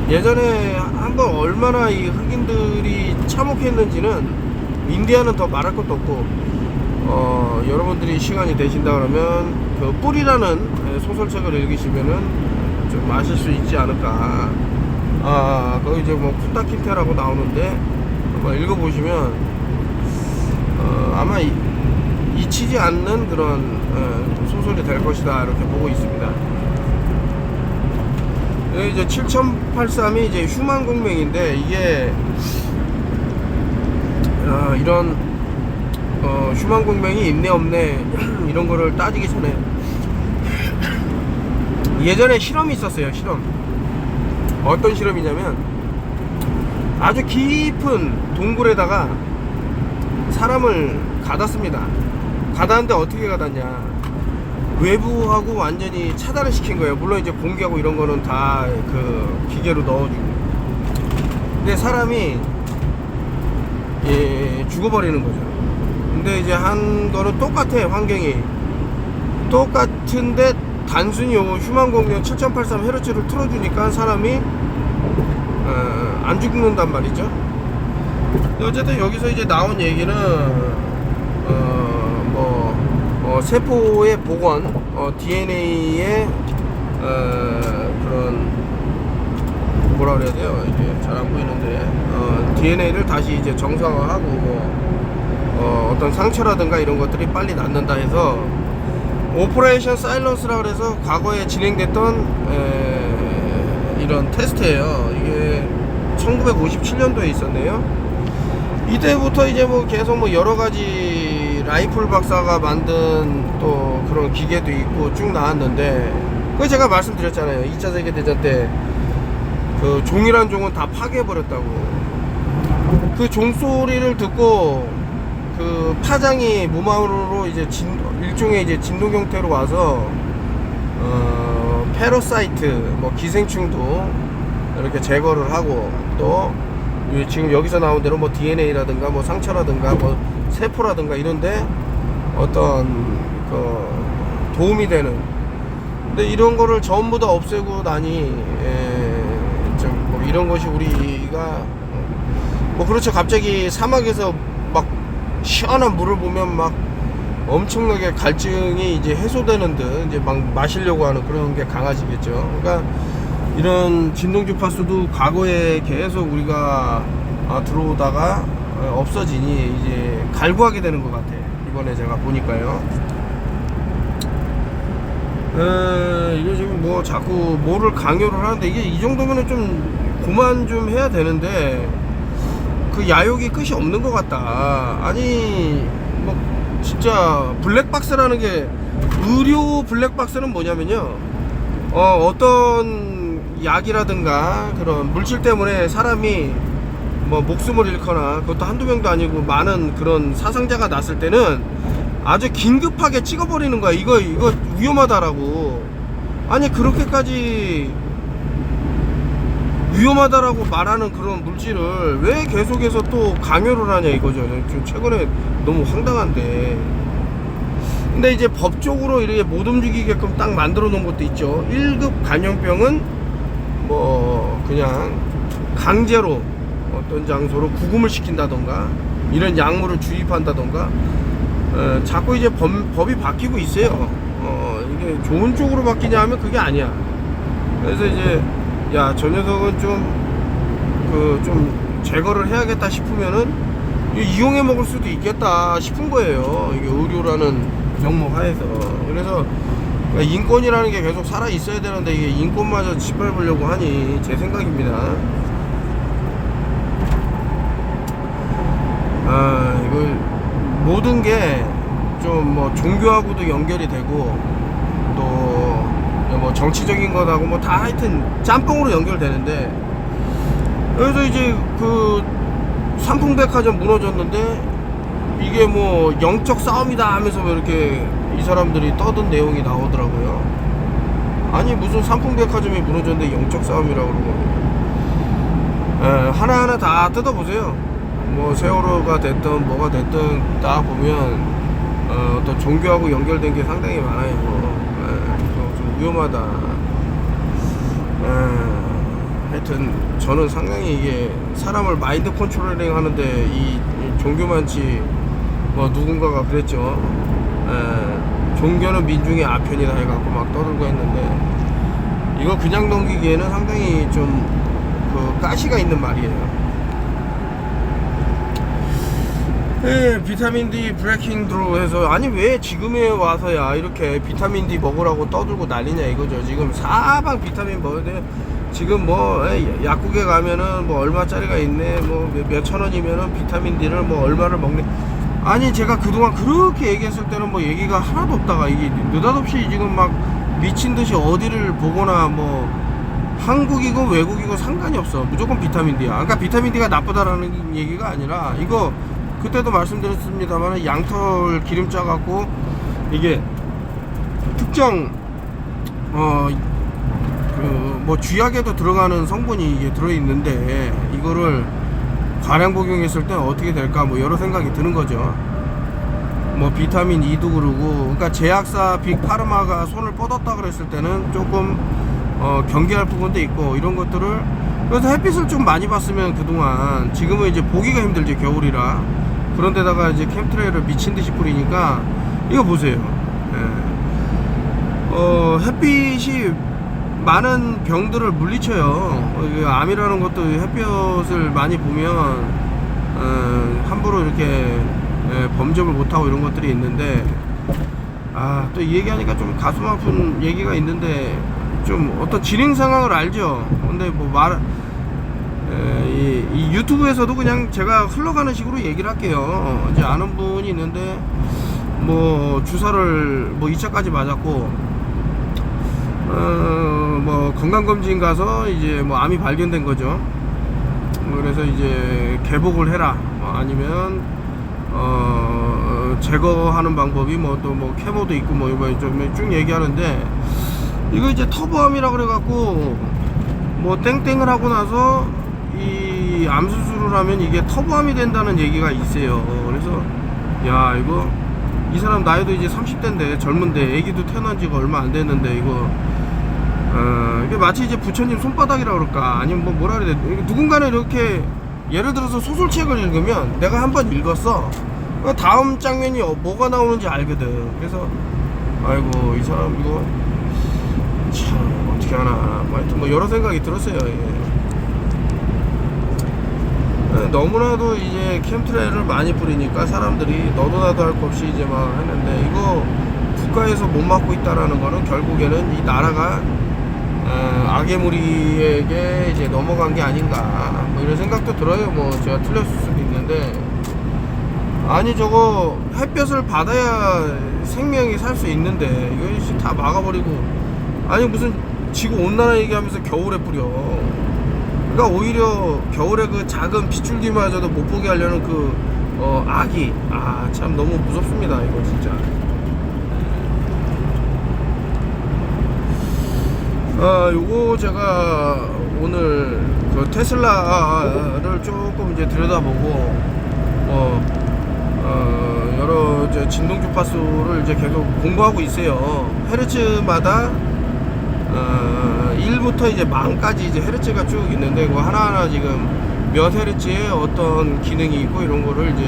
예전에 한번 얼마나 이 흑인들이 참혹했는지는 인디아는 더 말할 것도 없고 여러분들이 시간이 되신다 그러면 그 뿔이라는 소설책을 읽으시면은 좀 아실 수 있지 않을까. 거기 이제 뭐 쿤타킨테라고 나오는데 한번 읽어보시면 아마 잊히지 않는 그런 소설이 될 것이다 이렇게 보고 있습니다. 여기 이제 7083이 이제 휴먼 공명인데 이게 이런 휴먼 공명이 있네 없네 이런 거를 따지기 전에 예전에 실험이 있었어요. 실험. 어떤 실험이냐면 아주 깊은 동굴에다가 사람을 가뒀습니다. 가뒀는데 어떻게 가뒀냐, 외부하고 완전히 차단을 시킨 거예요. 물론 이제 공기하고 이런 거는 다 그 기계로 넣어주고. 근데 사람이 죽어버리는 거죠. 근데 이제 한 거는 똑같아. 환경이 똑같은데 단순히 요 휴먼 공룡 7083Hz를 틀어주니까 사람이 안 죽는단 말이죠. 어쨌든 여기서 이제 나온 얘기는 세포의 복원, DNA의 그런 뭐라 그래야 돼요? 이게 잘 안 보이는데 DNA를 다시 이제 정상화하고 어떤 상처라든가 이런 것들이 빨리 낫는다 해서 오퍼레이션 사일런스라 그래서 과거에 진행됐던 이런 테스트예요. 이게 1957년도에 있었네요. 이때부터 이제 뭐 계속 뭐 여러 가지 라이플 박사가 만든 또 그런 기계도 있고 쭉 나왔는데, 그 제가 말씀드렸잖아요. 2차 세계대전 때 그 종이란 종은 다 파괴해버렸다고. 그 종소리를 듣고 그 파장이 무마으로 이제 일종의 이제 진동 형태로 와서 패러사이트 뭐 기생충도 이렇게 제거를 하고, 또 지금 여기서 나온 대로 뭐 DNA라든가 뭐 상처라든가 뭐 세포라든가 이런데 어떤 그 도움이 되는, 근데 이런 거를 전부 다 없애고 나니 뭐 이런 것이 우리가 뭐 그렇죠. 갑자기 사막에서 막 시원한 물을 보면 막 엄청나게 갈증이 이제 해소되는 듯 이제 막 마시려고 하는 그런 게 강해지겠죠. 그러니까 이런 진동 주파수도 과거에 계속 우리가 들어오다가 없어지니 이제 갈구하게 되는 것 같아. 이번에 제가 보니까요. 이게 지금 뭐 자꾸 뭐를 강요를 하는데, 이게 이 정도면은 좀 그만 좀 해야 되는데 그 야욕이 끝이 없는 것 같다. 아니 뭐 진짜 블랙박스라는 게, 의료 블랙박스는 뭐냐면요, 어떤 약이라든가 그런 물질 때문에 사람이 뭐 목숨을 잃거나, 그것도 한두 명도 아니고 많은 그런 사상자가 났을 때는 아주 긴급하게 찍어버리는 거야. 이거 위험하다라고. 아니 그렇게까지 위험하다라고 말하는 그런 물질을 왜 계속해서 또 강요를 하냐 이거죠. 좀 최근에 너무 황당한데. 근데 이제 법적으로 이렇게 못 움직이게끔 딱 만들어 놓은 것도 있죠. 1급 감염병은 뭐 그냥 강제로 어떤 장소로 구금을 시킨다던가 이런 약물을 주입한다던가, 자꾸 이제 법이 바뀌고 있어요. 이게 좋은 쪽으로 바뀌냐 하면 그게 아니야. 그래서 이제 야, 저 녀석은 좀 제거를 해야겠다 싶으면은 이용해 먹을 수도 있겠다 싶은 거예요. 이게 의료라는 명목 하에서. 그래서 인권이라는 게 계속 살아 있어야 되는데 이게 인권마저 짓밟으려고 하니 제 생각입니다. 이거 모든 게 좀 뭐 종교하고도 연결이 되고 또 뭐 정치적인 것하고 뭐 다 하여튼 짬뽕으로 연결되는데, 그래서 이제 그 삼풍백화점 무너졌는데 이게 뭐 영적 싸움이다 하면서 뭐 이렇게 이 사람들이 떠든 내용이 나오더라고요. 아니 무슨 삼풍백화점이 무너졌는데 영적 싸움이라고 그러고, 하나하나 다 뜯어보세요. 뭐 세월호가 됐든 뭐가 됐든 다 보면 어떤 종교하고 연결된 게 상당히 많아요. 좀 위험하다. 하여튼 저는 상당히 이게 사람을 마인드 컨트롤링 하는데 이 종교만치 뭐 누군가가 그랬죠. 종교는 민중의 아편이다 해갖고 막 떠들고 했는데, 이거 그냥 넘기기에는 상당히 좀 그 가시가 있는 말이에요. 비타민 D 브레이킹 드루 해서, 아니 왜 지금에 와서야 이렇게 비타민 D 먹으라고 떠들고 난리냐 이거죠. 지금 사방 비타민 먹어야 돼. 지금 뭐 약국에 가면은 뭐 얼마짜리가 있네, 뭐 몇천 원이면은 비타민 D를 뭐 얼마를 먹네. 아니 제가 그동안 그렇게 얘기했을 때는 뭐 얘기가 하나도 없다가 이게 느닷없이 지금 막 미친듯이 어디를 보거나 뭐 한국이고 외국이고 상관이 없어. 무조건 비타민 D야. 그러니까 비타민 D가 나쁘다라는 얘기가 아니라, 이거 그때도 말씀드렸습니다만 양털 기름짜 갖고 이게 특정 뭐 쥐약에도 들어가는 성분이 이게 들어있는데, 이거를 과량 복용했을 때 어떻게 될까 뭐 여러 생각이 드는 거죠. 뭐 비타민 E도 그러고, 그러니까 제약사 빅파르마가 손을 뻗었다 그랬을 때는 조금 경계할 부분도 있고 이런 것들을, 그래서 햇빛을 좀 많이 봤으면 그동안, 지금은 이제 보기가 힘들지 겨울이라. 그런데다가 이제 캠트레일을 미친 듯이 뿌리니까 이거 보세요. 햇빛이 많은 병들을 물리쳐요. 암이라는 것도 햇볕을 많이 보면 함부로 이렇게 범접을 못하고 이런 것들이 있는데, 또 이 얘기하니까 좀 가슴 아픈 얘기가 있는데, 좀 어떤 진행 상황을 알죠. 근데 뭐 이 유튜브에서도 그냥 제가 흘러가는 식으로 얘기를 할게요. 이제 아는 분이 있는데 뭐 주사를 뭐 2차까지 맞았고, 뭐 건강검진 가서 이제 뭐 암이 발견된 거죠. 그래서 이제 개복을 해라, 아니면 제거하는 방법이 뭐 또 뭐 케모도 있고 뭐 이거 좀 쭉 얘기하는데, 이거 이제 터보암이라 그래갖고 뭐 땡땡을 하고 나서 이 암 수술을 하면 이게 터보암이 된다는 얘기가 있어요. 그래서 야, 이거 이 사람 나이도 이제 30대인데 젊은데, 애기도 태어난 지가 얼마 안 됐는데, 이게 마치 이제 부처님 손바닥이라 그럴까, 아니면 뭐 뭐라 그래야 돼, 누군가는 이렇게 예를 들어서 소설책을 읽으면 내가 한번 읽었어, 다음 장면이 뭐가 나오는지 알거든. 그래서 아이고 이 사람 이거 참 어떻게 하나, 뭐 하여튼 뭐 여러 생각이 들었어요. 너무나도 이제 캠트레일을 많이 뿌리니까 사람들이 너도 나도 할 것 없이 이제 막 했는데, 이거 국가에서 못 막고 있다라는 거는 결국에는 이 나라가 악의 무리에게 이제 넘어간 게 아닌가, 뭐 이런 생각도 들어요. 뭐 제가 틀렸을 수도 있는데, 아니 저거 햇볕을 받아야 생명이 살 수 있는데 이거 다 막아버리고, 아니 무슨 지구 온난화 얘기하면서 겨울에 뿌려. 그러니까 오히려 겨울에 그 작은 빗줄기마저도 못 보게 하려는 악이, 참 너무 무섭습니다 이거 진짜. 요거 제가 오늘 그 테슬라를 조금 이제 들여다보고, 여러 이제 진동 주파수를 이제 계속 공부하고 있어요. 헤르츠마다 1부터 이제 만까지 이제 헤르츠가 쭉 있는데, 그거 하나하나 지금 몇 헤르츠에 어떤 기능이 있고 이런 거를 이제